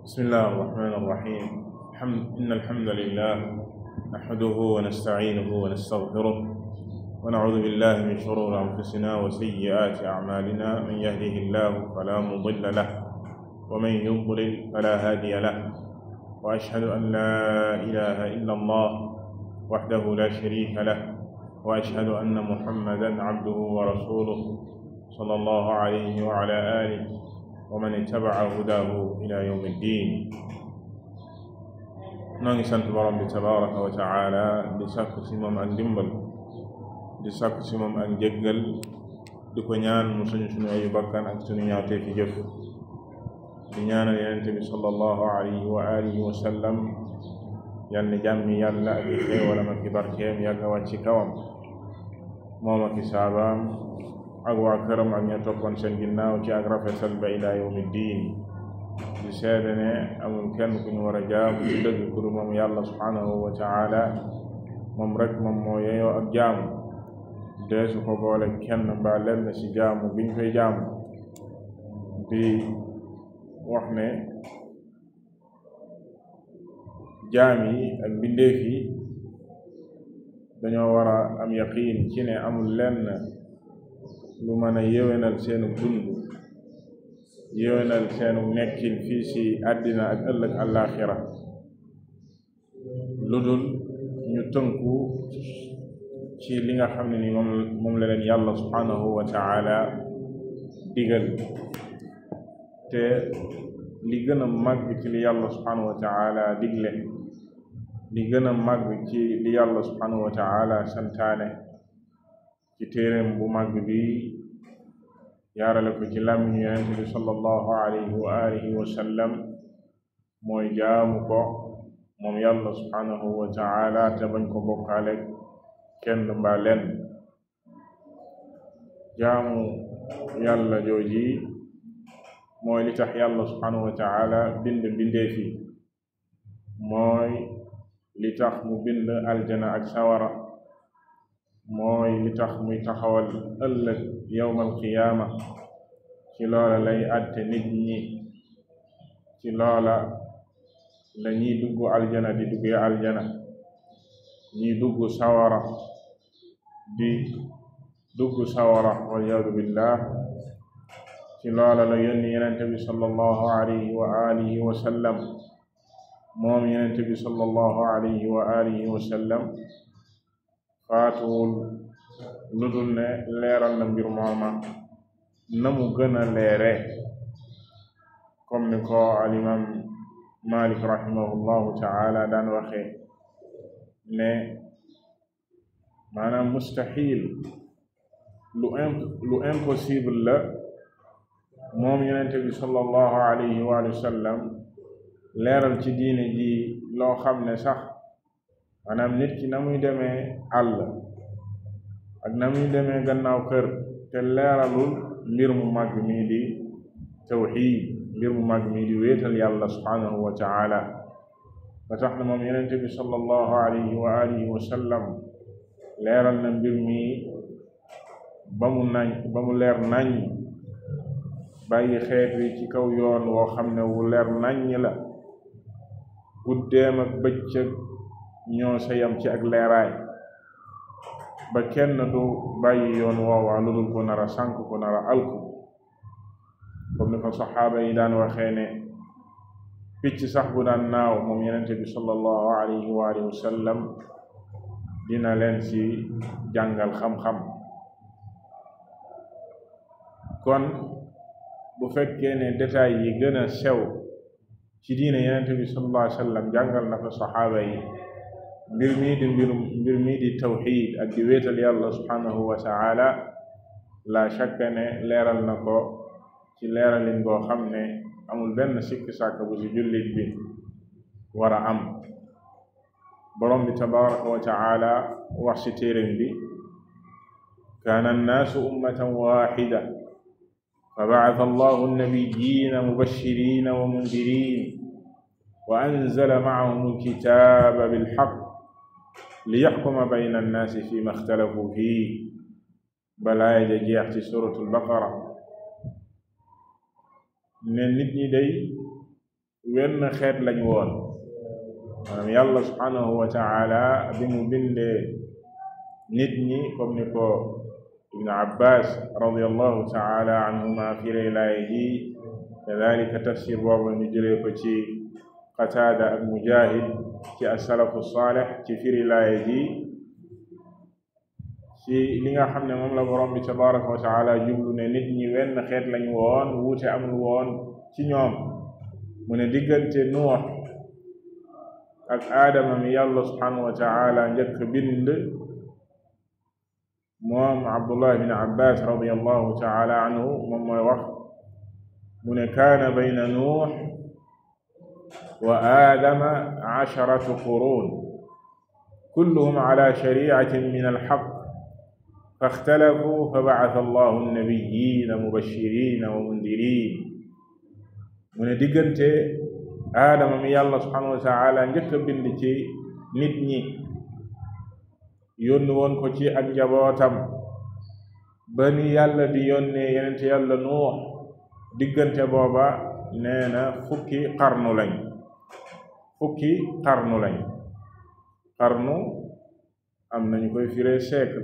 بسم الله الرحمن الرحيم. إن الحمد لله نحمده ونستعينه ونستغفره ونعوذ بالله من شرور أنفسنا وسيئات أعمالنا. من يهده الله فلا مضل له ومن يضلل فلا هادي له، وأشهد أن لا إله إلا الله وحده لا شريك له، وأشهد أن محمدا عبده ورسوله صلى الله عليه وعلى آله ومن اتبع هداه إلى يوم الدين. نانgi sant borom bi tabaraka wa taala di sàkku ci moom ak ndimbal, di sàkku ci moom ak njëggal, di ko ñaan mu suñu ayu bakkan ak suñu ñaawtee fi jëf, di ñaanal yonent bi sallallahu alayhi wa alihi wa sallam yal na jàmmi yàlla ak xéewalam ak barkeem yàgg wàcc ci kawam moom ak saabaam ak waa këram ak ña toppoon seen ginnaaw ci ak rafetal ba ila yawmi diin. di seede ne amul kenn ku ñu war a jaamu ci dëgg ku dul moom yàlla subhanahu wa taala. moom rek moom moo yeyoo ak jaamu, deesu ko boole kenn mbaa lenn ci jaamu biñ koy jaamu. di wax ne jaam yi ak mbindeef yi dañoo war a am yaqiin ci ne amul lenn lu mën a yéwénal seenu dund, yéwénal seenu nekkin fii ci àddina ak ëllëg àllaaxira lu dul ñu tënku ci li nga xam ne ni moom la leen yàlla subhanahu wa taala digal. te li gën a màgg ci li yàlla subhanahu wa taala digle, li gën a màgg ci li yàlla subhanahu wa taala santaane ci téeréem bu màgg bi yaarale ko ci làmmiñu yonent bi sallallahu alayhi wa alihi wa sallam mooy jaamu ko moom yàlla subhanahu wa taala te bañ ko bokkaale kenn mbaa lenn. jaamu yàlla jooji mooy li tax yàlla subhanahu wa taala bind mbindeef yi, mooy li tax mu bind aljana ak sawara, mooy li tax muy taxawal ëllëg yawmal qiyaama. ci loola lay àtte nit ñi, ci loola la ñiy dugg aljana di duggee aljana, ñiy dugg sawara di dugg sawara waliyadu billah. ci loola la yónni yenente bi sallallahu alayhi wa alihi wa sallam. moom yenente bi sallallahu alayhi wa alihi wa sallam faatuwul lu dul ne leeral na mbir mooma na mu gën a leere, comme ni ko alimam Malik rahimahullahu taala daan waxee ne maanaam mustahil lu impossible la moom yonente bi sallallahu alayhi wa sallam leeral ci diine ji loo xam ne sax maanaam nit ki na muy demee àll ak na muy demee gannaaw kër te leeralul mbir mu màgg mii di tawxiid, mbir mu màgg mii di wéetal yàlla subhanahu wa taala. ba tax na moom yonente bi sallallahu alayhi wa alihi wa sallam leeral na mbir mi ba mu leer nañ, bàyyi xeet wi ci kaw yoon woo xam ne wu leer naññ la. guddeem ak bëccëg ñoo sa yam ci ak leeraay, ba kenn du bàyyi yoon woowaa lu dul ko nar a sànk, ko nar a alku. comme ni ko saxaaba yi daan waxee ne picc sax bu daan naaw moom yenente bi sallallahu alayhi wa alihi wa sallam dina leen ci jàngal xam-xam. kon bu fekkee ne détails yi gën a sew ci diine yenente bi sallallahu alayhi wa sallam jàngal na ko saxaaba yi, mbir mii di tawxiid ak di wéetal yàlla subhanahu wa taala, la shakka ne leeral na ko ci leeralin boo xam ne amul benn sikki sàkk bu ci jullit bi war a am. borom bi tabaraka wa taala wax ci téeréem bi kaana annaasu ummatan waaxida fa ba'atha allahu annabiyyiina mubashiriina wa mundiriin wa anzala ma'ahum alkitaaba bilhaqq liyaxkuma bayna annaasi fiima ixtalafu fiihi. balaaya ja jeex ci suratul baqara ne nit ñi day wenn xeet lañ woon maanaam yàlla subhanahu wa taala bi mu bindee nit ñi comme ni ko ibnu abbas radiallahu taala anhuma firee laay ji kadalika tafsir boobu ñu jëlee ko ci qataada ak mujahid ci asalafu saalih ci firi laay ji ci li nga xam ne moom la borom bi tabaraka wa taala jublu ne nit ñi wenn xeet lañu woon wuute amul woon ci ñoom mu ne diggante nuux ak aadama mi yàlla subhanahu wa taala njëkk bind moom abdullah bin abbas radiallahu taala anhu moom mooy wax mu ne kaana bayna nuux wa aadama 10 qurun kulluhum ala shari'atin min alhaq فاختلفوا فبعث الله النبيين مبشرين ومنذرين mu ne diggante aadama mi yàlla subhanahu wa taala njëkk a bind ci nit ñi yónni woon ko ci ak njabootam ba ni yàlla di yónnee yenente yàlla nuux diggante booba nee na fukki xarnu lañ xarnu am nañu koy firee siècle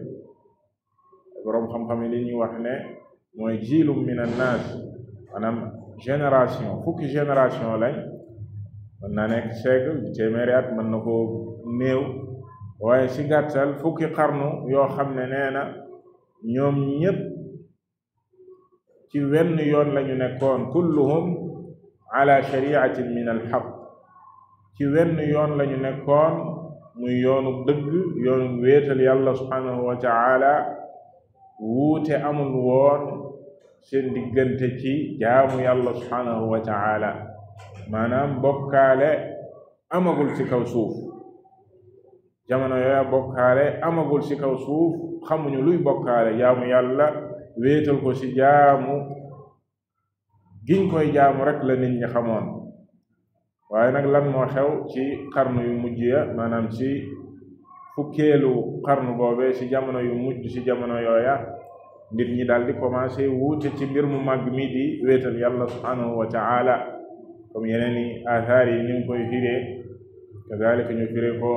boroom xam-xam yi li ñuy wax ne mooy jiilum min annaas maanaam génération fukki génération lañ mën na nekk siècle di téeméeri at mën na ko néew waaye ci gàttal fukki xarnu yoo xam ne nee na ñoom ñépp ci wenn yoon lañu nekkoon kulluhum ala shari'atin min alxaq ci wenn yoon lañu nekkoon muy yoonu dëgg yoonu wéetal yàlla subhanahu wa taala wuute amul woon seen diggante ci jaamu yàlla subhanahu wa taala maanaam bokkaale amagul ci kaw suuf jamono yooya bokkaale amagul ci kaw suuf xamuñu luy bokkaale jaamu yàlla wéetal ko ci jaamu giñ koy jaamu rek la nit ñi xamoon waaye nag lan moo xew ci xarnu yu mujj ya maanaam ci fukkeelu xarnu boobee ci jamono yu mujj ci jamono yooya nit ñi daal di commencé wuute ci mbir mu màgg mi di wéetal yàlla subhanahu wa taala comme yeneen i athar yi ni mu koy firee kadalika ñu firee ko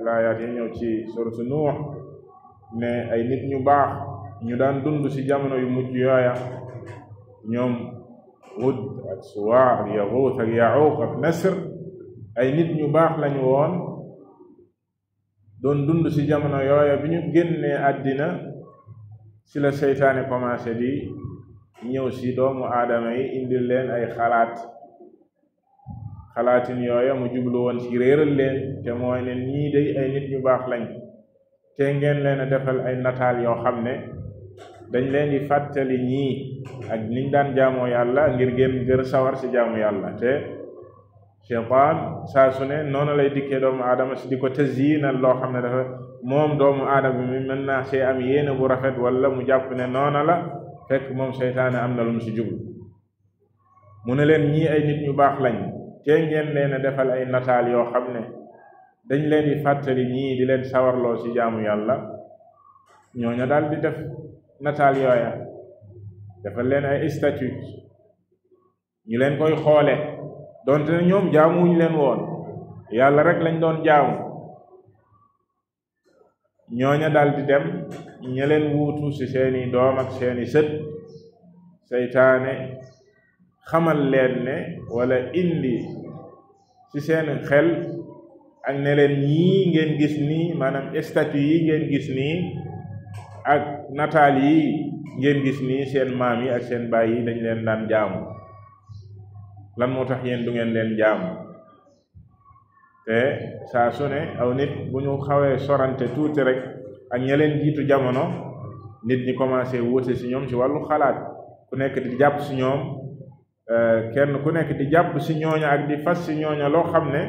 laayaat yi ñëw ci suratu nuux ne ay nit ñu baax ñu daan dund ci jamono yu mujj yooya ñoom Hud ak Suwaa ak Yaguut ak Yacuuq ak Nasr ay nit ñu baax lañu woon doon dund ci jamono yooya bi ñu génnee àddina ci la seytaane commencé di ñëw ci doomu aadama yi indil leen ay xalaatin yooya mu jublu woon ci réeral leen te mooy ne ñii day ay nit ñu baax lañ te ngeen leen a defal ay nataal yoo xam ne dañ leen di fàttali ñii ak niñ daan jaamoo yàlla ngir ngeen gër sawar ci jaamu yàlla te cheytaan saa su ne noonu lay dikkee doomu aadama si di ko tazyinal loo xam ne dafa moom doomu aadama mi mën naa see am yéene bu rafet wala mu jàpp ne noona la fekk moom seytaane am na lu mu si jublu mu ne leen ñii ay nit ñu baax lañ te ngeen leen a defal ay nataal yoo xam ne dañ leen di fàttali ñii di leen sawarloo ci jaamu yàlla ñooña daal di def nataal yooya defal leen ay statue ñu leen koy xoole donte ne ñoom jaamuwuñu leen woon yàlla rek lañ doon jaamu ñooña daal di dem ña leen wuutu ci seeni doom ak seeni sët seytaane xamal leen ne wala indi ci seen xel ak ne leen ñii ngeen gis nii maanaam statue yi ngeen gis nii ak nataal yi ngeen gis nii seen maam yi ak seen baay yi dañ leen daan jaamu lan moo tax yéen du ngeen leen jaamu te saa su ne aw nit bu ñu xawee sorante tuuti rek ak ña leen jiitu jamono nit ñi commencé wuute ci ñoom ci wàllu xalaat ku nekk di jàpp ci ñoom kenn ku nekk di jàpp ci ñooña ak di fas ci ñooña loo xam ne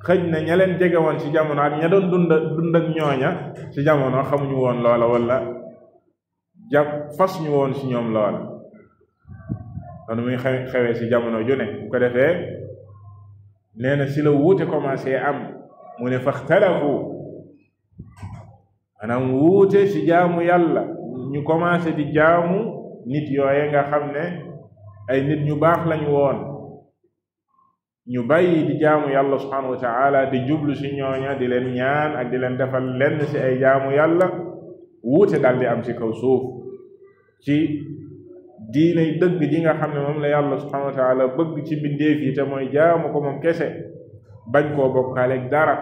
xëj na ña leen jege woon ci jamono ak ña doon dund ak ñooña ci jamono xamuñu woon loola wala jàpp fas ñu woon ci ñoom loola noonu muy xewee ci jamono ju ne bu ko defee nee na ci la wuute commencé am mu ne faxtalafu maanaam wuute ci jaamu yàlla ñu commencé di jaamu nit yooye nga xam ne ay nit ñu baax lañu woon ñu bàyyi di jaamu yàlla subhanahu wa taala di jublu ci ñooña di leen ñaan ak di leen defal lenn ci ay jaamu yàlla wuute daal di am ci kaw suuf ci diinay dëgg ji nga xam ne moom la yàlla subhanahu wa taala bëgg ci mbindeef yi te mooy jaamu ko moom kese bañ koo bokkaaleeg dara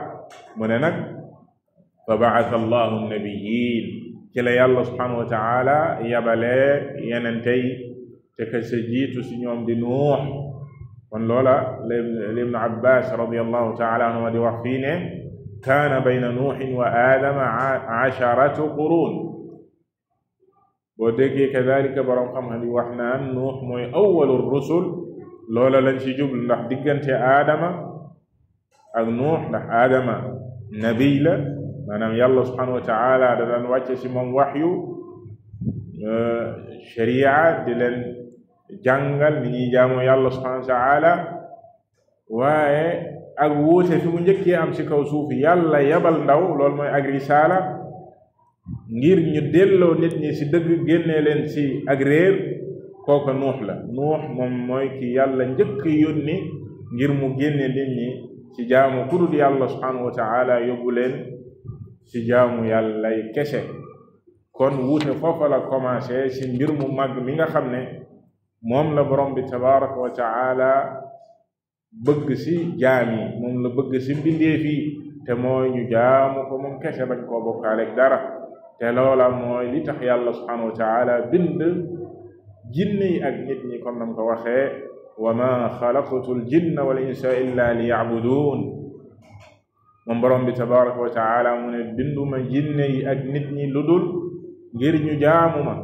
mu ne nag fa ba'atha allahu nabiyin ci la yàlla subhanahu wa taala yabalee yenente yi te ka sa jiitu ci ñoom di nuux kon loola ibnu abbas radiallahu taala anhuma di wax fii ne kaana bayna nuuxin wa aadama 10 qurun boo déggee kadalika boroom xam-xam yi wax naan nuux mooy awwalu rusul loola lañ ci jublu ndax diggante aadama ak nuux ndax aadama nabiy la maanaam yàlla subhanahu wa taala da daan wàcce ci moom waxyu sharia di leen jàngal ni ñuy jaamoo yàlla subhanahu wa taala waaye ak wuute fi mu njëkkee am ci kaw suuf yàlla yabal ndaw loolu mooy ak risaala ngir ñu delloo nit ñi ci dëgg génnee leen ci ak réer kooka nuux la nuux moom mooy ki yàlla njëkk yónni ngir mu génne nit ñi ci jaamu kudul yàlla subhanahu wa taala yóbbu leen ci jaamu yàllay kese kon wuute foofa la commencé ci mbir mu mag mi nga xam ne moom la borom bi tabaraka wa taala bëgg ci jaam yi moom la bëgg ci mbindeef yi te mooy ñu jaamu ko moom kese bañ koo bokkaaleeg dara te loola mooy li tax yàlla subhanahu wa taala bind jinne yi ak nit ñi comme nam ko waxee wa ma xalaqtu l jinna wal insa illa li yacbuduun moom borom bi tabaraka wa taala mu ne binduma jinne yi ak nit ñi lu dul ngir ñu jaamu ma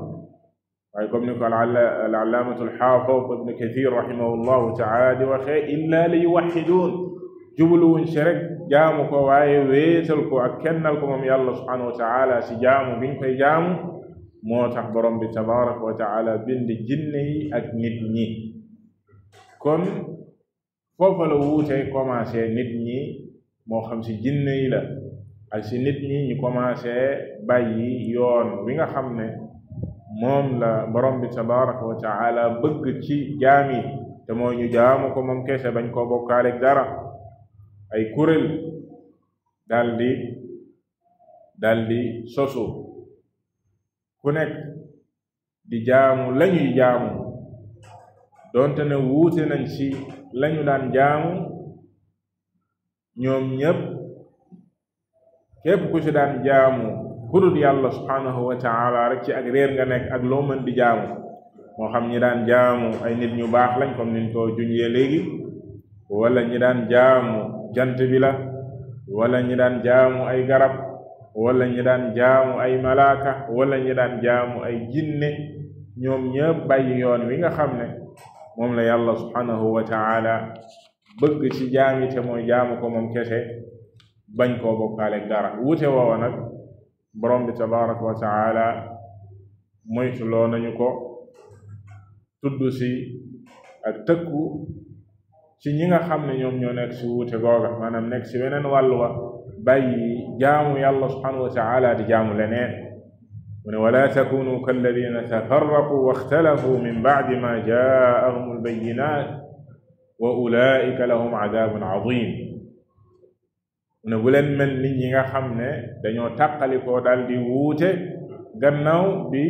waaye comme ni ko al-allaamatu al-xaafid ibn kathir rahimahullahu taala di waxee illa li yuwaxiduun jubluwuñ ci rek jaamu ko waaye wéetal ko ak kennal ko moom yàlla subhanahu wa taala ci jaamu biñ koy jaamu moo tax borom bi tabaraka wa taala bind jinne yi ak nit ñi kon foofa la wuute commencé nit ñi moo xam ci jinne yi la ak ci nit ñi ñu commencé bàyyi yoon wi nga xam ne moom la borom bi tabaraka wa taala bëgg ci jaam yi te mooy ñu jaamu ko moom kese bañ koo bokkaaleeg dara ay kuréel daldi sosu ku nekk di jaamu lañuy jaamu doonte ne wuute nañ ci lañu daan jaamu ñoom ñépp képp ku ci daan jaamu kudul yàlla subhanahu wa taala rek ci ak réer nga nekk ak loo mën di jaamu moo xam ñi daan jaamu ay nit ñu baax lañ comme niñ ko junjee léegi wala ñi daan jaamu jant bi la wala ñi daan jaamu ay garab wala ñi daan jaamu ay malaaka wala ñi daan jaamu ay jinne ñoom ñëpp bàyyi yoon wi nga xam ne moom la yàlla subhanahu wa taala bëgg ci jaami te mooy jaamu ko moom kese bañ koo bokkaaleeg dara wuute woowa nag borom bi tabaraka wa taala moytuloo nañu ko tudd ci ak tëkku ci ñi nga xam ne ñoom ñoo nekk ci wuute googa maanaam nekk ci weneen wàllu wa bàyyi jaamu yàlla subhanahu wa taala di jaamu leneen mu ne wala takunu kalladina tafarraqu waxtalafu min bacdi ma jaahum albayinat wa ulaika lahum cadabun cadim mu ne bu leen mel nit ñi nga xam ne dañoo tàqalikoo daal di wuute gannaaw bi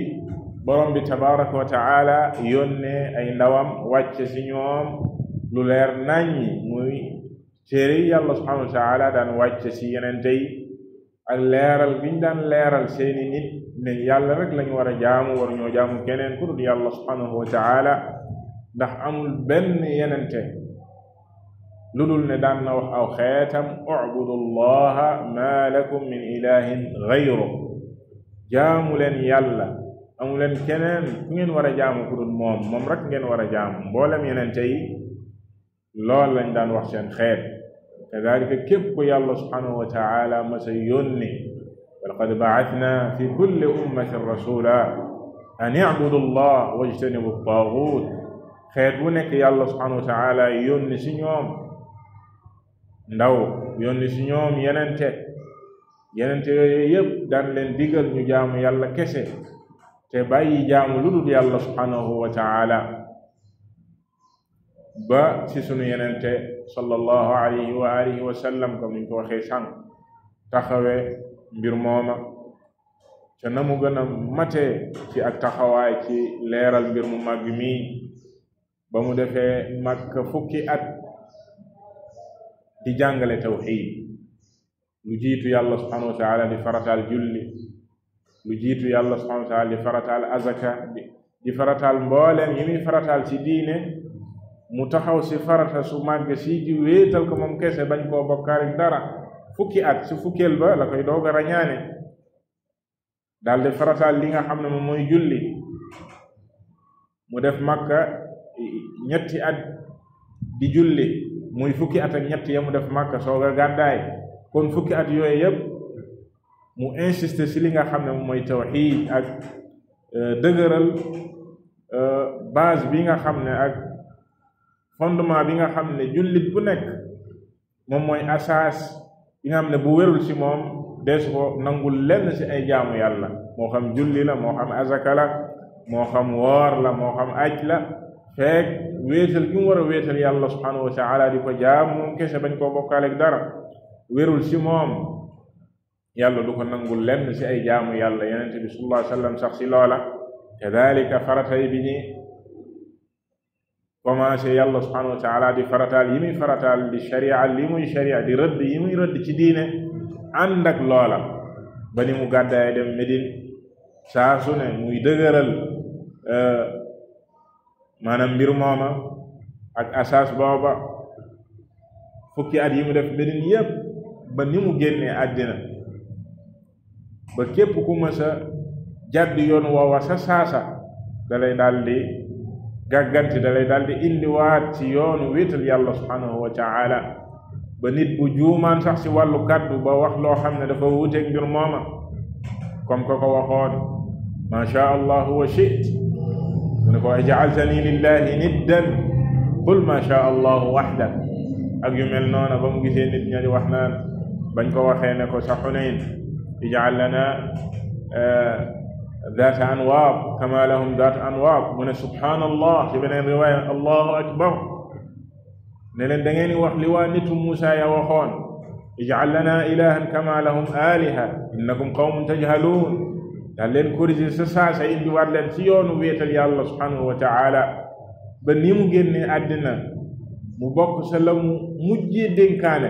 borom bi tabaraka wa taala yónnee ay ndawam wàcce ci ñoom lu leer naññi muy téere yi yàlla subhanahu wa taala daan wàcce ci yenente yi ak leeral giñ daan leeral seeni nit ne yàlla rek lañu war a jaamu war ñoo jaamu keneen ku dul yàlla subhanahu wa taala ndax amul benn yenente lu dul ne daan na wax aw xeetam ubudu allaha ma lakum min ilahin gayru jaamu leen yàlla amu leen keneen ku ngeen war a jaamu ku dul moom rek ngeen war a jaamu mboolem yenente yi lool lañ daan wax seen xeet kadalika képp ku yàlla subhanahu wa taala masa yónni walaqad ba'athna fi kulli ummatin rasula an i'budu allah wajtanibu at-taghut xeet bu nekk yàlla subhanahu wa taala yónni ci ñoom ndaw yónni ci ñoom yenente yooyu yépp daan leen digal ñu jaamu yàlla kese te bàyyi jaamu lu dul yàlla subhanahu wa taala ba ci sunu yenente sallallahu alayhi wa alihi wa sallam comme niñ ko waxee sànq taxawee mbir mooma ca na mu gën a matee ci ak taxawaay ci leeral mbir mu màgg mii ba mu defee Makka fukki at di jàngale tawxiid lu jiitu yàlla subhanahu wa taala di farataal julli lu jiitu yàlla subhanahu wa taala di farataal azaka di farataal mbooleem yi muy farataal ci diine mu taxaw si farata su màgg si di wéetal ko moom kese bañ koo bokkaale dara fukki at si fukkeel ba la koy doog a rañaane daal di farataal li nga xam ne moom mooy julli mu def Makka ñetti at di julli muy fukki at ak ñett ya mu def Makka soog a gàddaay kon fukki at yooyu yëpp mu insisté si li nga xam ne moom mooy tawxiid ak dëgëral base bi nga xam ne ak fondement bi nga xam ne jullit bu nekk moom mooy asaas bi nga xam ne bu wérul si moom deesu ko nangul lenn si ay jaamu yàlla moo xam julli la moo xam azaka la moo xam woor la moo xam aj la feek wéetal gi mu war a wéetal yàlla subhanahu wa taala di ko jaam moom kese bañ koo bokkaaleeg dara wérul si moom yàlla du ko nangul lenn si ay jaamu yàlla yonent bi sallallahu alayhi wa sallam sax si loola kadalika faratay bi ñi commencé yàlla subhanahu wa taala di farataal yi muy farataal di sharia li muy sharia di rëdd yi muy rëdd ci diine ànd ak loola ba ni mu gàddaay dem Médine saa su ne muy dëgëral maanaam mbir mooma ak asaas booba fukki at yi mu def Médine yépp ba ni mu génnee àddina ba képp ku mës a jàdd yoon woowa sa saasa dalay daldi gàgganti dalay daldi indiwaat ci yoonu wéetal yàlla subhanahu wa taala ba nit bu juumaan sax ci wàllu kàddu ba wax loo xam ne dafa wuuteeg mbir mooma comme ko ko waxoon ma sha allahu wa shit mu ne ko aj'altani lillahi niddan qul ma sha allahu waxda ak yu mel noona ba mu gisee nit ña di wax naan bañ ko waxee ne ko sa Xunayn ij'al lana daata anwaab kama lahum daatu anwaab mu ne subhaanallah ci beneen riwaaya allahu akbar ne leen da ngeen di wax li waa nitu Muusaa ya waxoon ij'al lana ilahan kama lahum aliha innakum qawmun tajhaluun daal leen corriger sa saasa indiwaat leen ci yoonu wéetal yàlla subhanahu wa taala ba ni mu génnee àddina mu bokk sa la mu mujjee dénkaane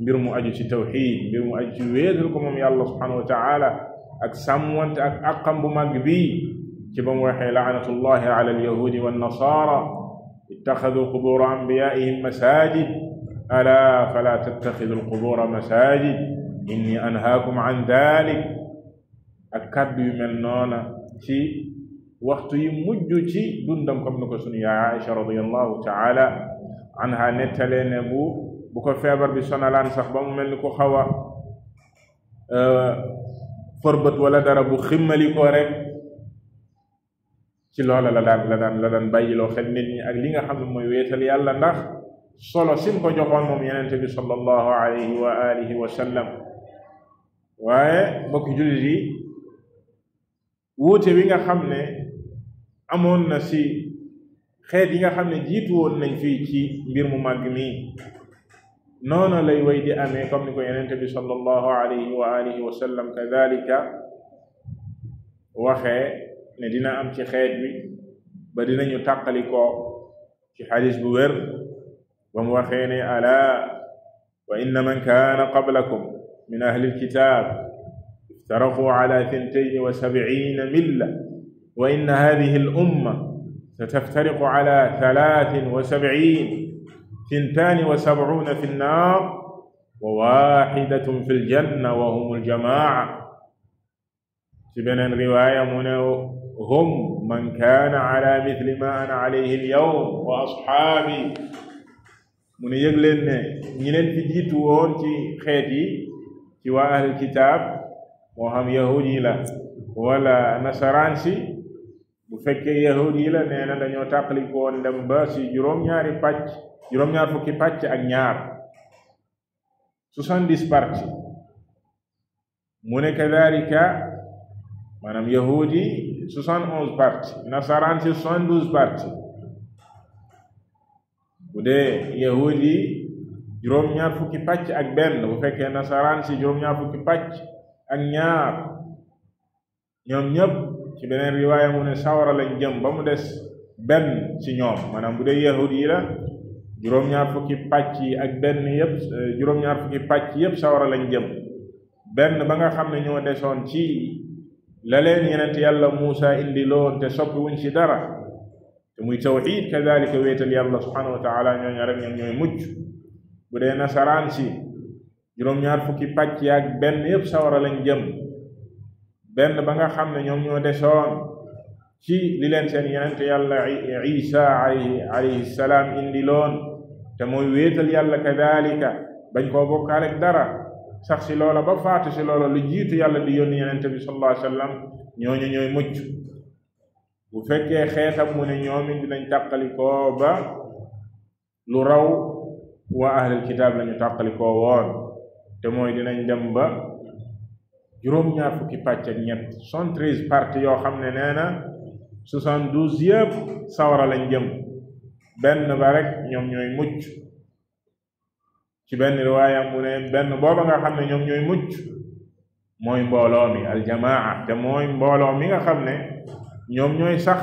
mbir mu aju ci tawxiid mbir mu aju ci wéetal ko moom yàlla subhanahu wa taala ak sàmmwante ak aqam bu màgg bii ci ba mu waxee laanatullahi ala alyahudi wannasaara ittaxadu qubura anbiyaihim masajid ala fala tattaxidu alqubura masajid inni anhaakum an dalik ak kàddu yu mel noona ci waxtu yi mujj ci dundam comme ni ko sunu yaay Aïcha radiyallahu taala anha nettalee ne bu ko feebar bi sonalaan sax ba mu mel ni ko xaw a forbët wala dara bu ximmali ko rek ci loola la daan bàyyiloo xel nit ñi ak li nga xam ne mooy wéetal yàlla ndax solo sim ko joxoon moom yenente bi sallallahu alayhi wa alihi wa sallam waaye mbokk jullit yi wuute wi nga xam ne amoon na si xeet yi nga xam ne jiitu woon nañ fii ci mbir mu màgg mi noonu lay way di amee comme ni ko yenente bi sallallahu alayhi wa alihi wa sallam kadalika waxee ne dina am ci xeet bi ba dinañu tàqalikoo ci xadis bu wér ba mu waxee ne ala wa inna man kaana qablakum min ahli alkitab افترقوا على 72 ملة وإن هذه الأمة ستفترق على 73 72 في النار وواحدة في الجنة وهم الجماعة في beneen riwaaya mu ne هم من كان على مثل ما أنا عليه اليوم وأصحابي mu ne yëg leen ne ñi leen fi jiitu woon ci xeet yi ci waa ahlul kitaab moo xam yahud yi la wala nasaraan si bu fekkee yahud yi la nee na dañoo tàqali ko woon dem ba si juróom-ñaar fukki pàcc ak ñaar 70 parti mu ne kadalika maanaam yahud yi 71 parti nasaraan si 72 parti bu dee yahud yi juróom-ñaar fukki pàcc ak benn, bu fekkee nasaraan si juróom-ñaar fukki pàcc ak ñaar. ñoom ñëpp ci beneen riwaaya mu ne sawara lañ jëm ba mu des benn ci ñoom. maanaam bu dee yahud yi la juróom-ñaar fukki pàcc yi ak benn yëpp, juróom-ñaar fukki pàcc yëpp sawara lañ jëm. benn ba nga xam ne ñoo desoon ci la leen yenent yàlla Muusa indi loon te soppi wuñ ci dara te muy tawxiid, kadalika wéetal yàlla subhanahu wa taala, ñooñu rek ñoom ñooy mucc. bu dee nasaraan si juróom-ñaar fukki pàcc yi ak benn yëpp sawara lañ jëm. benn ba nga xam ne ñoom ñoo desoon ci li leen seen yenent yàlla Isa alayhi salaam indi loon te mooy wéetal yàlla, kadalika bañ koo bokkaale dara, sax si loola ba faatu si loola lu jiitu yàlla di yónni yenent bi sallallahu alayhi wa sallam, ñooñu ñooy mucc. bu fekkee xeetam mu ne ñoom it dinañ tàqalikoo ba lu raw waa ahlul kitaab lañu tàqalikoo woon, te mooy dinañ dem ba juróom-ñaar fukki pàcc ak ñett, 73 parties yoo xam ne nee na 72 yëpp sawara lañ jëm. benn ba rek ñoom ñooy mucc. ci benn riwaaya mu ne benn booba nga xam ne ñoom ñooy mucc mooy mbooloo mi aljamaa, te mooy mbooloo mi nga xam ne ñoom ñooy sax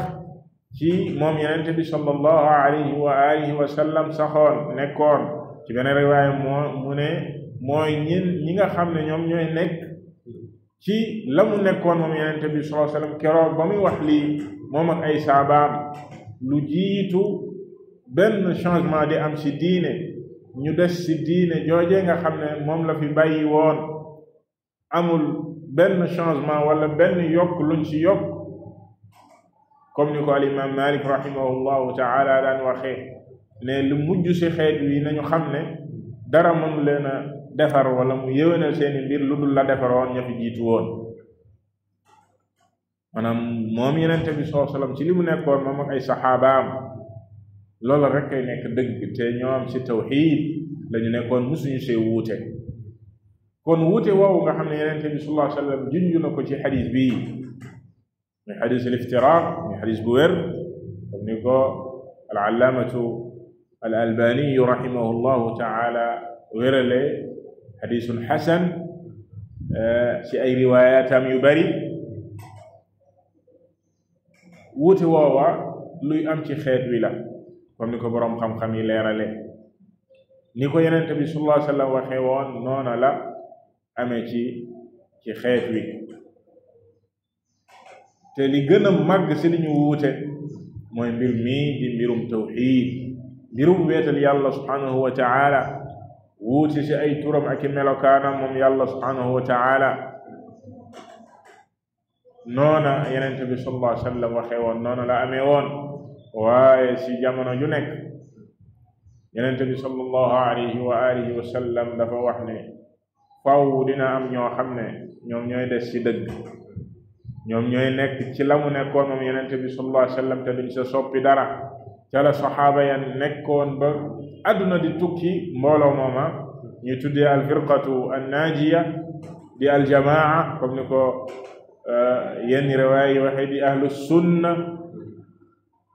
ci moom yenente bi sallallahu alayhi wa alihi wa sallam saxoon nekkoon. ci benn riwaaya mu ne mooy ñi nga xam ne ñoom ñooy nekk ci la mu nekkoon moom yenente bi sallallahu alayhi wa sallam keroog ba muy wax lii moom ak ay saabaam, lu jiitu benn changement di am ci diine, ñu des ci diine joojee nga xam ne moom la fi bàyyi woon, amul benn changement wala benn yokk luñ ci yokk, comme ni ko al imam Malik rahimahullahu taala daan waxee ne lu mujj ci xeet wi nañu xam ne dara mënu leen a defar wala mu yéwénal seeni mbir lu dul la defaroon ña fi jiitu woon. maanaam moom yenente bi sallallahu alayhi wasallam ci li mu nekkoon moom ak ay saxaabaam, loolu rek kay nekk dëgg, te ñoom ci tawxiid lañu nekkoon, musuñu see wuute. kon wuute woowu nga xam ne yenente bi sallallahu alayhi wasallam junju na ko ci xadis bii, muy xadis al iftiraaq, muy xadis bu wér, comme ni ko al allaamatu al albani rahimahullahu taala wérale, xadisun xasan ci ay riwaayatam yu bari. wuute woowa luy am ci xeet wi la, comme ni ko boroom xam-xam yi leerale. ni ko yenent bi sallallahu alayhi wa sallam waxee woon noona la amee ci xeet wi. te li gën a màgg ci li ñu wuute mooy mbir mii di mbirum tawxiid, mbirum wéetal yàlla subhanahu wa taala, wuute ci ay turam ak i melokaanam moom yàlla subhanahu wa taala. noona yenent bi sallallahu alayhi wa sallam waxee woon noona la amee woon. waaye ci jamono ju nekk yenent bi sallallahu alayhi wa alihi wa sallam dafa wax ne faw dina am ñoo xam ne ñoom ñooy des ci dëgg, ñoom ñooy nekk ci la mu nekkoon moom yenent bi sallallahu alayhi wa sallam te duñ sa soppi dara. ca la saxaaba ya nekkoon ba àdduna di tukki, mbooloo mooma ñu tuddee alfirqatu annaajiya di aljamaa, comme ni ko yenn riwaaya yi waxee di ahlu sunna,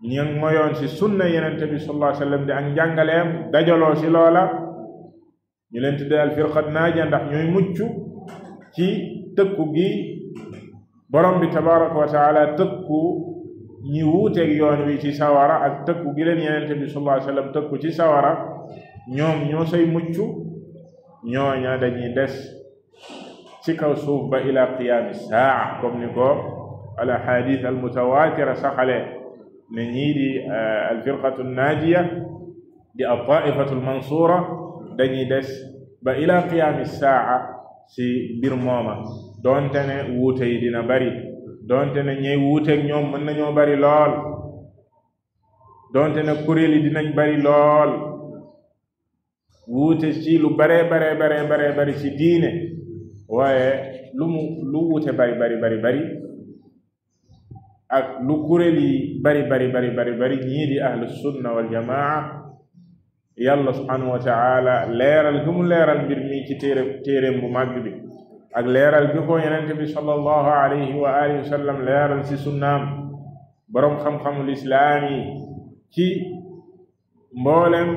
ñi moyoon ci sunna yenente bi sallallahu alayhi wa sallam di ak njàngaleem dajaloo ci loola, ñu leen tuddee alfirqa annaajiya ndax ñooy mucc ci tëkku gi borom bi tabaraka wa taala tëkku ñi wuuteeg yoon wi ci sawara, ak tëkku gi leen yenente bi sallallahu alayhi wa sallam tëkku ci sawara. ñoom ñoo say mucc, ñooña dañuy des ci kaw suuf ba ila qiyaami saa, comme ni ko al ahadith al mutawatira saxale ne ñii di alfirqatu naajiya di al taifatu al mansura dañuy des ba ila qiyaami saa ci mbir mooma, doonte ne wuute yi dina bari, doonte ne ñey wuuteeg ñoom mën nañoo bari lool, doonte ne kuréel yi dinañ bari lool, wuute ci lu bare bari ci diine, waaye lu wuute bari ak lu kuréel yi bari ñii di ahlu sunna wal jamaa, yàlla subhanahu wa taala leeral gi mu leeral mbir mi ci téeréem bu màgg bi, ak leeral gi ko yenente bi sallallahu alayhi wa alihi wa sallam leeral ci sunnaam, boroom xam-xamul islaam yi ci mboolem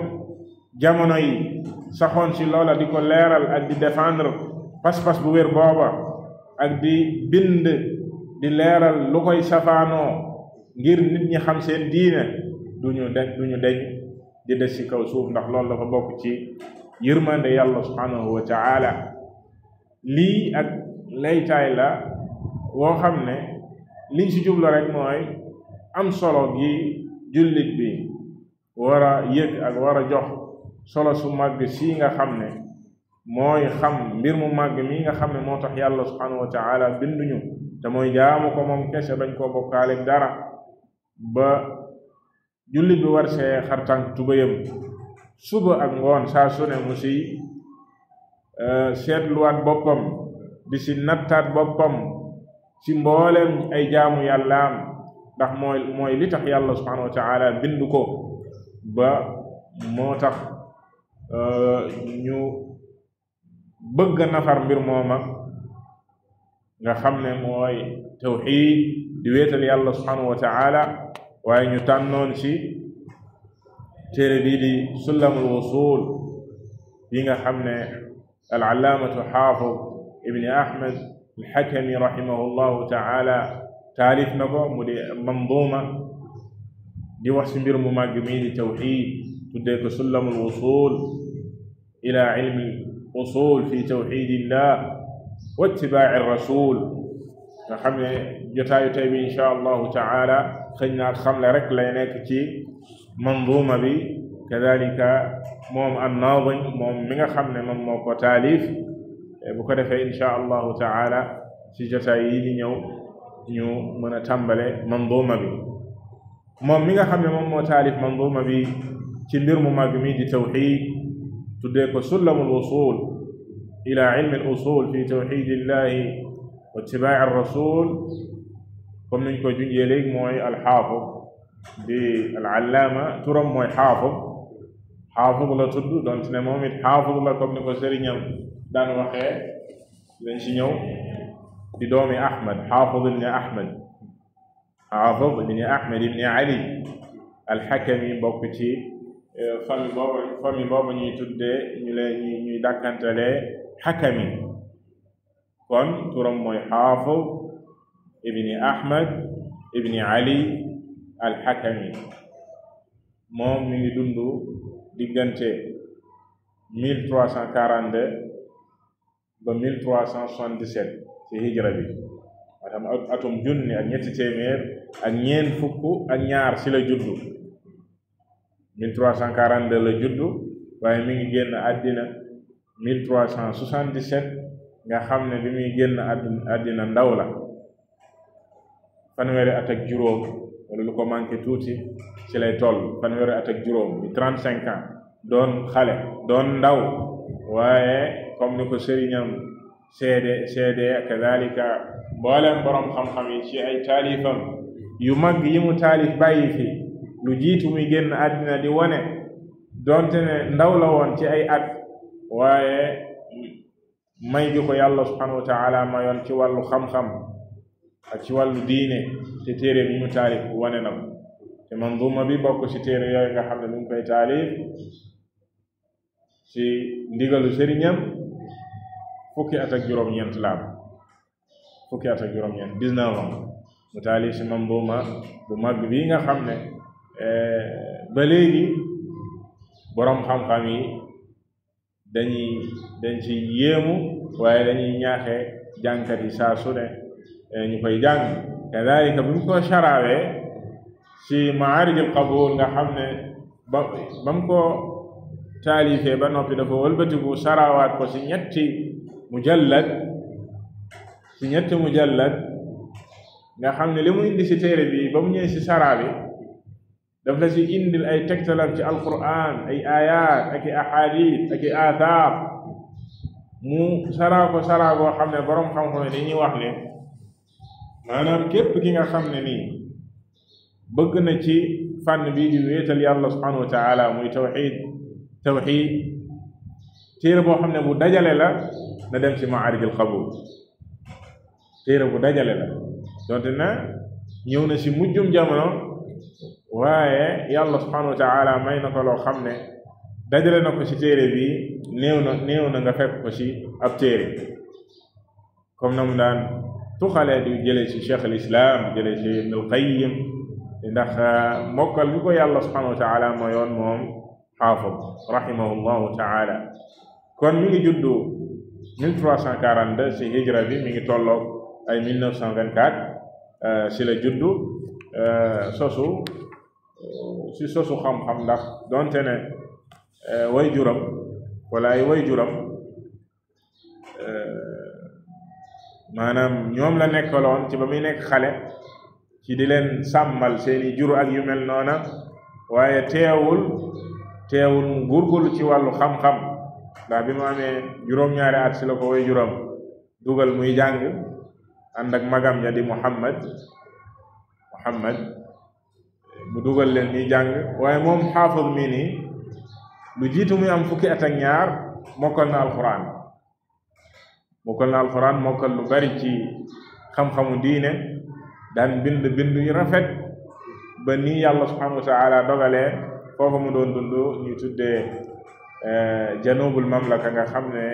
jamono yi saxoon ci loola di ko leeral ak di défendre pas-pas bu wér booba ak di bind di leeral lu koy safaanoo ngir nit ñi xam seen diine duñu deñ di des ci kaw suuf, ndax loolu dafa bokk ci yërmande yàlla subhanahu wa ta'ala. lii ak laytaay la woo xam ne liñ ci jublu rek mooy am solo gi jullit bi war a yëg ak war a jox solo su màgg si nga xam ne mooy xam mbir mu màgg mi nga xam ne moo tax yàlla subhanahu wa ta'ala binduñu te mooy jaamu ko moom kese bañ koo bokkaale dara, ba jullit bi war see xartànk tubayam suba ak ngoon saa su ne mu si seetluwaat boppam di si nattaat boppam ci mbooleem ay jaamu yàllaam, ndax mooy li tax yàlla subhanahu wa ta'ala bindu ko, ba moo tax ñu bëgg a nafar mbir mooma nga xam ne mooy tawxiid di wéetal yàlla subhanahu wa ta'ala. waaye ñu tànnoon ci téere bii di Sullamul Wusul yi nga xam ne al-allaamatu xaafid ibni Ahmad al-Hakami rahimahullahu ta'ala taalif na ko mu di manduuma di wax ci mbir mu màgg mii di tawxiid, tuddee ko Sullamul Wusul ila ilmi usul fi tawxiidillah wa ittibaa'i rasul, nga xam ne jotaayu tey bi insha allahu ta'ala xëy na xamle rek lay nekk ci manduuma bi. kadalika moom an-Naazim moom mi nga xam ne moom moo ko taalif, bu ko defee insha allahu ta'ala ci jotaay yi di ñëw ñu mën a tàmbale manduuma bi. moom mi nga xam ne moom moo taalif manduuma bi ci mbir mu màgg mi di tawxiid, tuddee ko Sullamul Wusul ila ilmi al-usul fi tawxiidillahi wa ittibaa'i ar-rasul, comme niñ ko junjee léegi mooy al-Haafid di al-allaama, turam mooy xaafid la tudd, donte ne moom it xaafid la comme ni ko sëriñam daan waxee. dañ ci ñëw di doomi Ahmad, xaafid ibni Ahmad ibni Ali al-Hakami, bokk ci famille boobu ñuy tuddee ñuy dàkkantalee Hakami. kon turam mooy xaafid ibni Ahmad ibni Ali al-Hakami. moom mi ngi dund diggante 1342 ba 1377 ci hijra bi, maanaam atum junni ak ñetti téeméer ak ñeent fukk ak ñaar ci la juddu. 1342 la juddu, waaye mi ngi génn àddina 1377, nga xam ne bi muy génn àddina ndaw la, fanweeri at ak juróom wala lu ko manqué tuuti ci lay toll, fanweeri at ak juróom di 35 ans, doon xale, doon ndaw. waaye comme ni ko sëriñam seede kadalika mboolem borom xam-xam yi ci ay taalifam yu mag yi mu taalif bàyyi fi lu jiitu muy génn àddina di wone donte ne ndaw la woon ci ay at, waaye may gi ko yàlla subhanahu wa ta'ala mayoon ci wàllu xam-xam ak ci wàllu diine te téere bi mu taalif wane na ko. te manduuma bi bokk ci téere yooyu nga xam ne mu ngi koy taalif ci ndigalu sëriñam fukki at ak juróom-ñeent la am, fukki at ak juróom-ñeent 19 ans mu taalif ci manduuma bu mag bi nga xam ne ba léegi boroom xam-xam yi dañ ci yéemu, waaye dañuy ñaaxee jàngkat yi saa su ne ñu koy jàng. kadalika bi mu ko sharaawee ci Ma'aarij al-Qabuul nga xam ne ba mu ko taalifee ba noppi dafa wëlbatiku saraawaat ko ci ñetti mujallad nga xam ne li mu indi ci téere bi ba mu ñëwee ci saraa bi daf la ci indil ay tegtalam ci alquran, ay ayat ak i ahadith ak i athar. mu saraa ko saraa boo xam ne boroom xam-xam ne dañuy wax ne maanaam képp ki nga xam ne nii bëgg na ci fànn bi di wéetal yàlla subhanahu wa ta'ala muy tawxiid téere boo xam ne bu dajale la na dem ci Ma'aarij al-Qabuul. téere bu dajale la donte na ñëw na ci mujjum jamono, waaye yàlla subhanahu wa taala may na ko loo xam ne dajale na ko ci téere bi néew na nga fekk ko ci ab téere comme na mu daan tuxalee di jëlee ci cheikh al islam jëlee ci ibn al qayyim ndax mokkal bi ko yàlla subhanahu wa taala mayoon moom xaafid rahimahullahu taala kon mi ngi juddu 1342 ci hijra bi mi ngi tolloog ay 1924 ci la juddu sosu xam-xam ndax donte ne way juram wala ay way juram maanaam ñoom la nekkaloon ci ba muy nekk xale ci di leen sàmmal seeni jur ak yu mel noona waaye teewul mu góorgóorlu ci wàllu xam-xam ndax bi mu amee juróom-ñaari at si la ko way juram dugal muy jàng ànd ak magam ya di Muhammad mu dugal leen ñuy jàng waaye moom xaafid mi nii lu jiitu muy am fukki at ak ñaar mokkal na alxuraan mokkal lu bari ci xam-xamu diine daan bind yu rafet ba nii yàlla subhanahu wa taala dogalee foofu mu doon dund ñu tuddee janubul mamlaka nga xam ne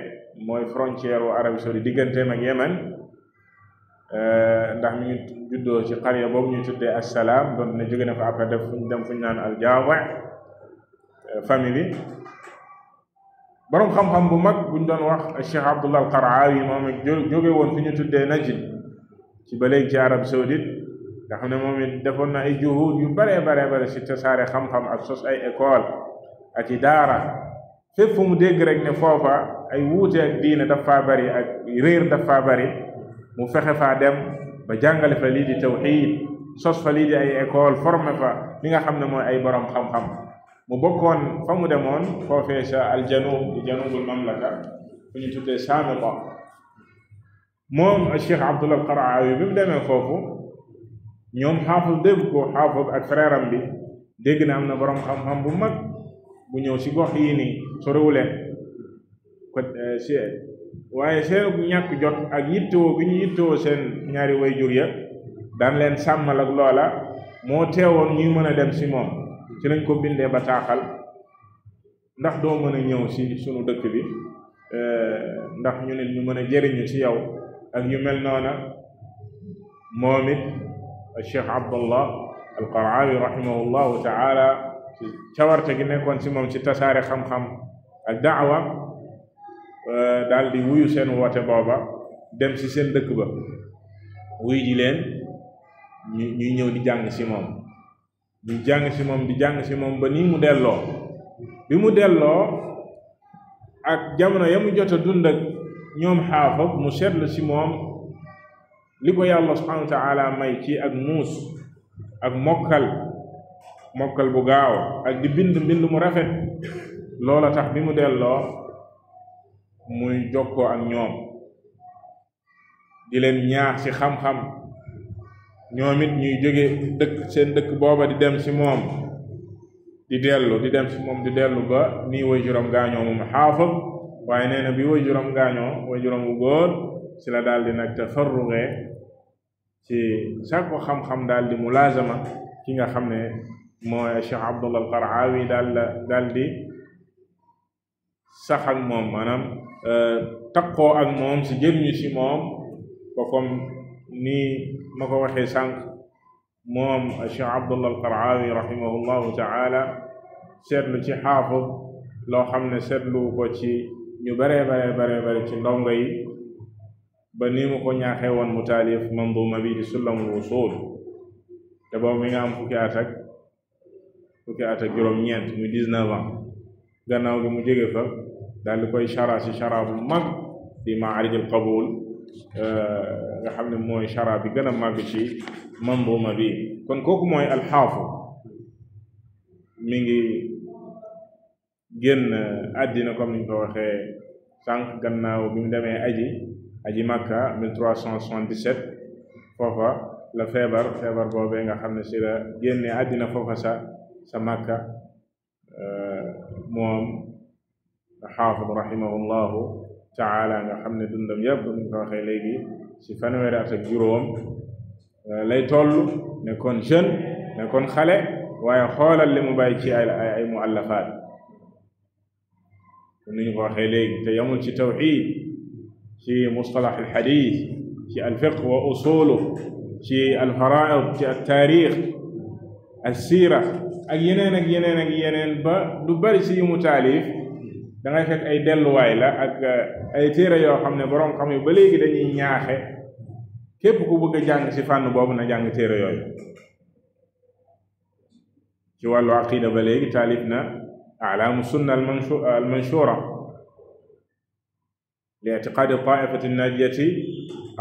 mooy frontière u Arabie Saoudite digganteem ak Yemen ndax mi ngi juddoo ci xarya boobu ñu tuddee assalaam doon ne jóge na fa après def fuñ naan aljawa famille bi boroom xam-xam bu mag buñ doon wax Cheikh Abdullah al-Qaraawi moom it jóge woon fi ñu tuddee Najd ci ba léegi ci Arabie Saoudite nga xam ne moom it defoon na ay juhud yu bare ci tasaare xam-xam ak sos ay école ak i daara fépp fu mu dégg rek ne foofa ay wuute ak diine dafa bari ak réer dafa bari mu fexe faa dem ba jàngale fa lii di tawxiid sos fa lii di ay école formé fa li nga xam ne mooy ay borom xam-xam mu bokkoon fa mu demoon foofee sa aljanub di janubul mamlaka fu ñu tuddee Saamita moom Cheikh Abdullah al-Qaraawi bi mu demee foofu ñoom xaafis dégg ko xaafis ak frère am bi dégg na am na borom xam-xam bu mag bu ñëw ci gox yi nii sorewuleen ko waaye seen ñàkk jot ak yittewoo bi ñu yittewoo seen ñaari wayjur ya daan leen sàmmal ak loola moo teewoon ñuy mën a dem ci moom ci lañ ko bindee bataaxal ndax doo mën a ñëw ci sunu dëkk bi ndax ñu nit ñu mën a jëriñu ci yow ak yu mel noona moom it Cheikh Abdullah al-Qaraawi rahimahullahu taala ci cawarte gi nekkoon ci moom ci tasaare xam-xam ak daawa daal di wuyu seen woote booba dem ci seen dëkk ba wuyu ji leen ñuy ñëw di jàng ci moom di jàng ci moom ba nii mu delloo bi mu delloo ak jamono ya mu jot a dund ak ñoom xaafab mu seetlu ci moom li ko yàlla subhanahu wa taala may ci ak muus ak mokkal bu gaaw ak di bind mu rafet loola tax bi mu delloo muy jokkoo ak ñoom di leen ñaax ci xam-xam ñoom it ñuy jóge seen dëkk booba di dem ci moom di dem ci moom di dellu ba nii waajuram gaañoo moom xaafab waaye nee na bi waajuram gaañoo waajuram bu góor ci la daal di nag tafarruge ci sàkku xam-xam daal di mulaazama ki nga xam ne mooy Cheikh Abdullah al-Qaraawi daal di sax ak moom maanaam taqoo ak moom ci jëriñu ci moom ba comme ni ma ko waxee sànq moom Cheikh Abdullah al-Qaraawi rahimahullahu taala seetlu ci xaafid loo xam ne seetlu ko ci ñu bare ci ndongo yi ba ni mu ko ñaaxee woon mu taalif manduuma bi di Sulamul Wusuul te boobu mi nga am fukki at ak juróom-ñeent muy 19 ans gannaaw gi mu jóge fa daal di koy chara ci chara bu mag di Ma'aarij al-Qabuul nga xam ne mooy chara bi gën a màgg ci manduuma bi kon kooku mooy alxaafid mi ngi génn àddina comme ni ñu ko waxee sànq gannaaw bi mu demee aji Makka 1377 foofa la feebar boobee nga xam ne ci la génne àddina foofa sa Makka moom xaafid rahimahullahu taala nga xam ne dundam yëpp ni ñu ko waxee léegi ci fanweeri at ak juróom lay toll nekkoon jeune nekkoon xale waaye xoolal li mu bàyyi ci ay muallafaat ni ñu ko waxee léegi te yamul ci tawxiid ci mustalax alxadiis ci alfiqh wa usulu ci alfaraid ci altaarix alsiira ak yeneen ba lu bari si yu mu taalif da ngay fekk ay delluwaay la ak ay téere yoo xam ne boroom xam yu ba léegi dañuy ñaaxe képp ku bëgg a jàng si fànn boobu na jàng téere yooyu ci wàllu aqida ba léegi taalif na alaamu sunna almanshura li itiqaadi taifati najiyati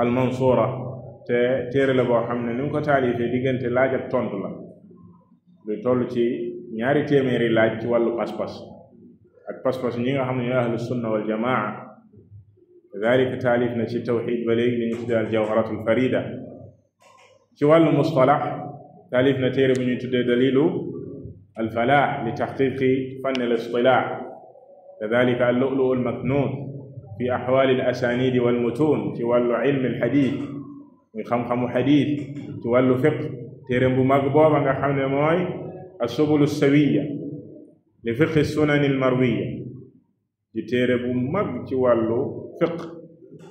almansura te téere la boo xam ne ni mu ko taalifee diggante laaj ak tontu la luy toll ci 2 téeméeri laaj ci wàllu pas-pas ak pas-pas ñi nga xam ne ñooy ahlu sunna wal jamaa kadalika taalif na ci tawxid ba léegi li ñu tuddee al jawharatul farida ci wàllu mustalax taalif na téere bu ñuy tuddee dalilu al falaax li taxqiqi fann al istilaax kadalika al lu'lu' al maknuun fi axwaali al asaanidi wal mutuun ci wàllu ilmi al xadiis muy xam-xamu xadiis ci wàllu fiqh téere bu mag booba nga xam ne mooy as-subul as-sawiyya li fiqhi sunani al marwiya ci téere bu mag ci wàllu fiqh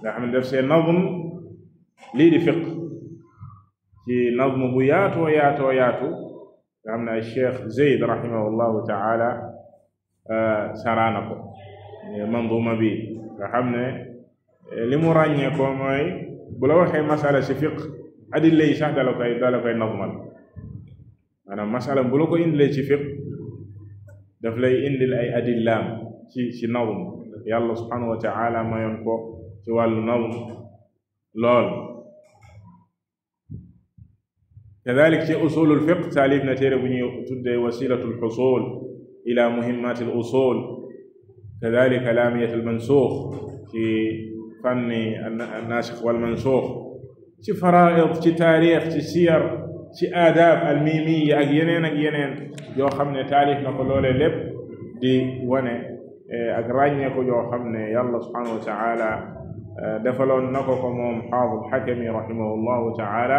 nga xam ne daf see nazm lii di fiqh ci nazm bu yaatoo yaatu nga xam ne ay Cheikh Zayd rahimahullahu taala saraana ko manzuma bi nga xam ne li mu ràññee ko mooy bu la waxee masala si fiqh adilla yi sax dala koy nazmal maanaam masala bu la ko indilee ci fiqh daf lay indil ay adillaam ci nazm yàlla subhanahu wa taala mayoon ko ci wàllu nazm lool kadalik ci usulul fiqh taalif na téere bu ñuy tuddee wasilatul xusul ila muhimmatil usul kadalika laamiyatul mansuux ci fanni annaasix wal mansuux ci faraid ci taarix ci siyar ci aadaab almiimiya ak yeneen yoo xam ne taalif na ko loolee lépp di wane ak ràññee ko yoo xam ne yàlla subhanahu wa taala defaloon na ko moom xaafid xakami rahimahullahu taala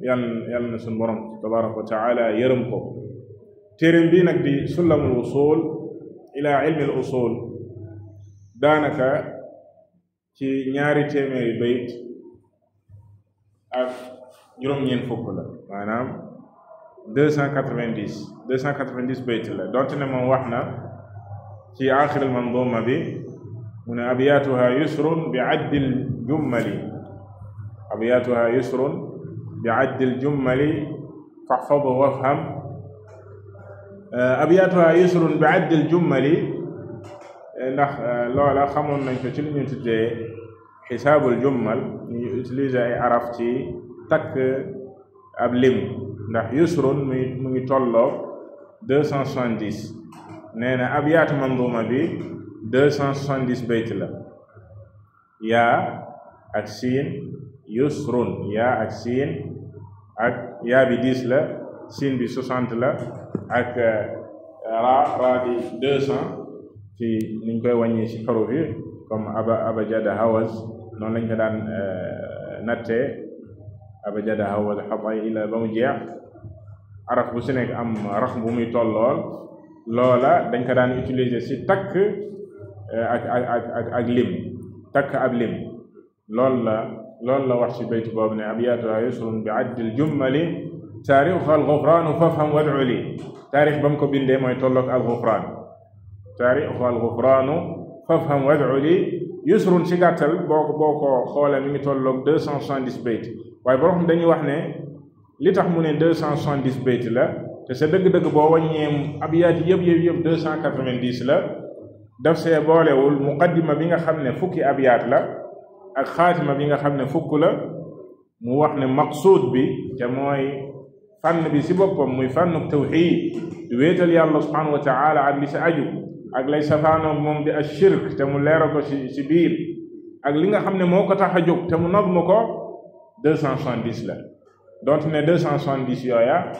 yàlla na suñu borom tabaraka wa taala yërëm ko téeréem bii nag di sullamul usul ila ilmi al usul daanaka ci 2 téeméeri bayt ak juróom-ñeent fukk la maanaam 290 bayt la donte ne moom wax na ci aaxiril manzuma bi mu ne abyaatuha yusrun bi addil jummali faxfad wafham abyaatuha yusrun bi addil jummali ndax loola xamoon nañ ko ci li ñu tuddee xisaabul jummal ñu utiliser ay araf ci takk ab lim ndax yusrun mu ngi tolloo 270 nee na abyaatu manzuma bi 270 bayt la yaa ak siin yusrun yaa ak siin ak yaa bi 10 la siin bi 60 la ak raa bi 200 ci niñ koy wàññi ci xaruf yi comme abajada hawaz noonu lañ ko daan nattee abajada hawaz xatay ila ba mu jeex araf bu si nekk am rax bu muy tollool loola dañ ko daan utiliser ci takk ak lim takk ab lim loolu la wax ci baytu boobu ne abyaatuha yusrun bi addil jummali taarixuha alxufraanu fafham wad'u li taarix ba mu ko bindee mooy tolloog alxufraan taarixuha alxufraanu fafham wad'u li yusrun ci gàttal boo ko xoolee mi ngi tolloog 270 bayt waaye borom dañuy wax ne li tax mu ne 270 bayt la te sa dëgg-dëgg boo wàññee abyaat yëpp 290 la daf see boolewul muqaddima bi nga xam ne fukki abyaat la ak xaatima bi nga xam ne fukk la mu wax ne maqsuud bi te mooy fànn bi si boppam muy fànnu tawxiid di wéetal yàlla subhanahu wa taala ak li sa aju ak lay safaanoog moom di ashirk te mu leeral ko si biir ak li nga xam ne moo ko tax a jóg te mu nadmu ko 270 la donte ne 270 yooya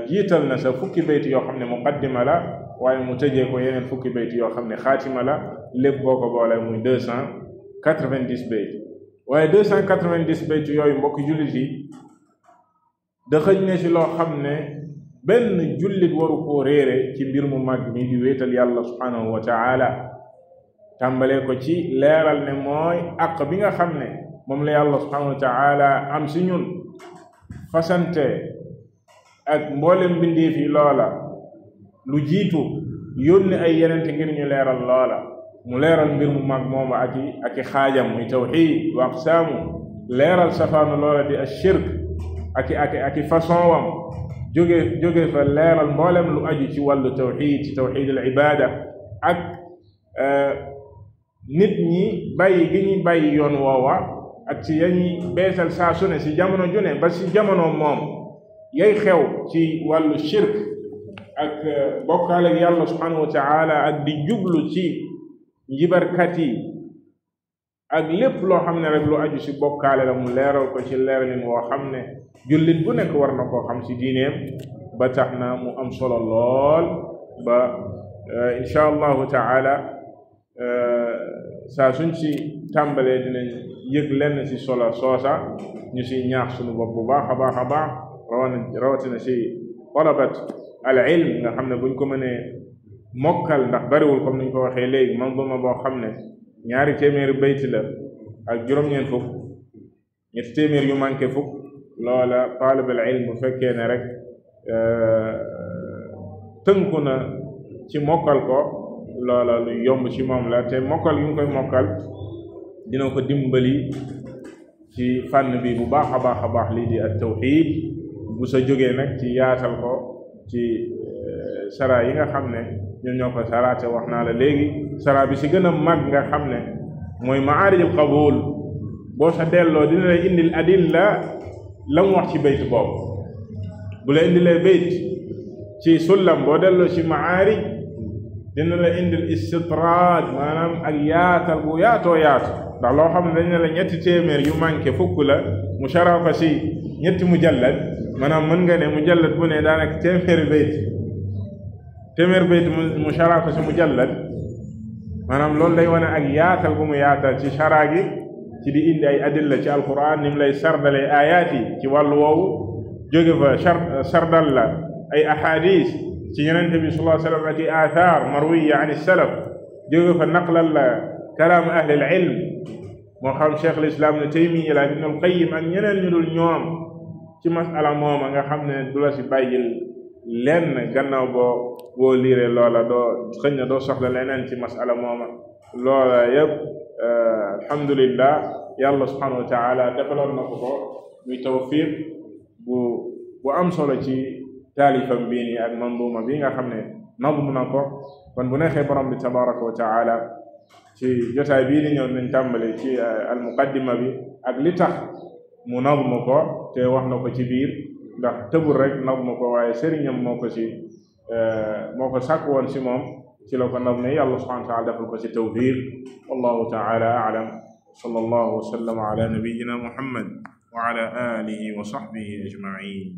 jiital na sa fukki bayt yoo xam ne muqaddima la waaye mu tëjee ko yeneen fukki bayt yoo xam ne xaatima la lépp boo ko boole muy 290 bayt waaye 290 bayt yooyu mbokk jullit yi dëxëñ ne ci loo xam ne benn jullit waru koo réere ci mbir mu mag mi di wéetal yàlla subhanahu wa taala tàmbalee ko ci leeral ne mooy àq bi nga xam ne moom la yàlla subhanahu wa taala am si ñun fasante ak mboolem mbindeef yi loola lu jiitu yónni ay yenente ngir ñu leeral loola mu leeral mbir mu mag mooma ak i xaajam muy tawxiid wa aqsaamu leeral safaanu loola di ashirk ak i façon wam jóge fa leeral mboolem lu aju ci wàllu tawxiid ci tawxiid al ibaada ak nit ñi bàyyi gi ñuy bàyyi yoon woowa ak ci yañuy beesal saa su ne si jamono ju ne ba si jamono moom yay xew ci wàllu shirk ak bokkaale ak yàlla subhanahu wa taala ak di jublu ci njibarkat yi ak lépp loo xam ne rek lu aju si bokkaale la mu leeral ko ci leeralin woo xam ne jullit bu nekk war na koo xam si diineem ba tax na mu am solo lool ba insha allahu taala saa suñ si tàmbalee dinañ yëg lenn si solo soosa ñu si ñaax suñu bopp bu baax a baax a baax rawatina si talabat al ilm nga xam ne buñ ko mënee mokkal ndax bariwul comme niñ ko waxee léegi manzuma boo xam ne 2 téeméeri bayti la ak juróom-ñeent fukk 3 téeméer yu manqué fukk loola talib al ilm bu fekkee ne rek tënku na ci mokkal ko loola lu yomb ci moom la te mokkal gi mu koy mokkal dina ko dimbali ci fànn bi bu baax a baax a baax lii di at tawxiid bu sa jógee nag ci yaatal ko ci sara yi nga xam ne ñoom ñoo ko saraate wax naa la léegi sara bi si gën a mag nga xam ne mooy ma'aarijul qabuul boo sa delloo dina la indil adilla la mu wax ci bayt boobu bu la indilee bayt ci sullam boo delloo ci ma'aarij dina la indil istitraad maanaam ak yaatal bu yaatoo yaatu ndax loo xam ne dañ ne la 3 téeméer yu manqué fukk la mu sharafa si 3 mujallad maanaam mën nga ne mujallad bu ne daanaka téeméeri bayt mu sharafa si mujallad maanaam loolu day wane ak yaatal bu mu yaatal ci shara gi ci di indi ay adilla ci alquran ni mu lay sardalee ayaat yi ci wàllu woowu jóge fa sardal la ay ahadis ci yonente bi sallallahu alayhi wa sallam ak i athar marwiya an salaf jóge fa naqlal la kalaam ahli al ilm moo xam cheikh al islam ne Taymiya la ibn al Qayyim ak ñeneen ñu dul ñoom ci masala mooma nga xam ne du la si bàyyil lenn gannaaw boo liiree loola doo xëñ na doo soxla leneen ci masala mooma loola yëpp alhamdulillah yàlla subhanahu wa taala defaloon na ko muy tawfiq bu am solo ci taalifam bii nii ak manduuma bi nga xam ne nadm na ko kon bu neexee borom bi tabaraka wa taala ci jotaay bii ni ñëw nañ tàmbale ci almuqaddima bi ak li tax mu nadm ko te wax na ko ci biir ndax tëbul rek nadm ko waaye sëriñam moo ko sàkk woon si moom ci la ko nadm yàlla subhanahu wa taala defal ko ci tawfiq wallahu taala a'lam sallallahu wa sallam ala nabiyyina muhammad wa ala alihi wa sahbihi ajma'in